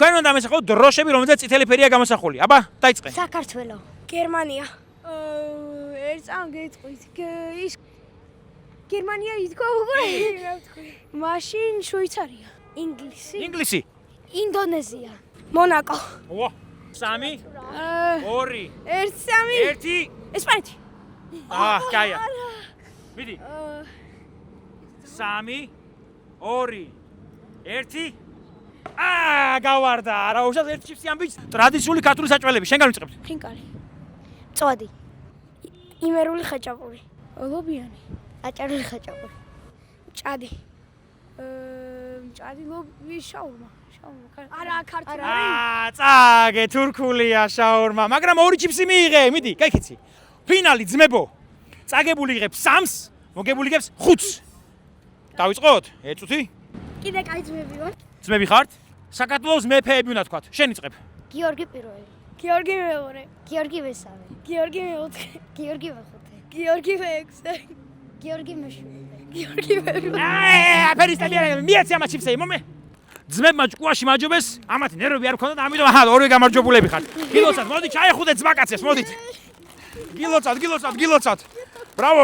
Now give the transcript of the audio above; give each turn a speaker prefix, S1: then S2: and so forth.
S1: თქვენ უნდა მესახოთ დროშები, რომელზეც წითელი ფერია გამოსახული. აბა, დაიწყე.
S2: საქართველო.
S3: გერმანია. ერთ წამ გეტყვით. ის გერმანია ითქვა უკვე? რა ვთქვი? მაშინ შვეიცარია.
S2: ინგლისი.
S1: ინგლისი.
S2: ინდონეზია.
S3: მონაკო.
S1: ვა. 3 2
S3: ერთ სამი
S1: 1
S3: ესპანეთი.
S1: კაია. მიდი. 3 2 1 გავარდა. რა უშავს ერთ ჩიფსი ამბიც. ტრადიციული ქართული საჭმელები. შენ განვიწყებთ.
S3: ხინკალი.
S2: წვადი.
S3: იმერული ხაჭაპური. ლობიანი.
S2: აჭარული ხაჭაპური.
S3: ჭადი. ჭადი ლობი შაურმა. არა ქართული.
S1: წაგე თურქულია შაურმა, მაგრამ ორი ჩიფსი მიიღე. მიდი, გაიქეცი. ფინალი ძმებო. წაგებული იღებს 3-ს, მოგებული იღებს 5-ს. დავიწყოთ? ეწუთი?
S3: კიდე კაი ძმები ვარ.
S1: ძმები ხართ? საქართველოს მეფეები უნდა თქვათ. შენ იწყებ.
S2: გიორგი პირველი.
S3: გიორგი მეორე.
S2: გიორგი მესამე.
S3: გიორგი მეოთხე.
S2: გიორგი მეხუთე.
S3: გიორგი მეექვსე.
S2: გიორგი მეშვიდე.
S3: გიორგი მერვე.
S1: ფერისტები არა, მიეცი ამ ჩიფსები, მომე. ძმებმა ჭკუაში მაჯობეს, ამათი ნერვები არ ქონდათ, ამიტომ ორივე გამარჯვებულები ხართ. გილოცავთ, მოდი ჩაეხუდეთ ძმაკაცებს, მოდით. გილოცავთ. ბრავო.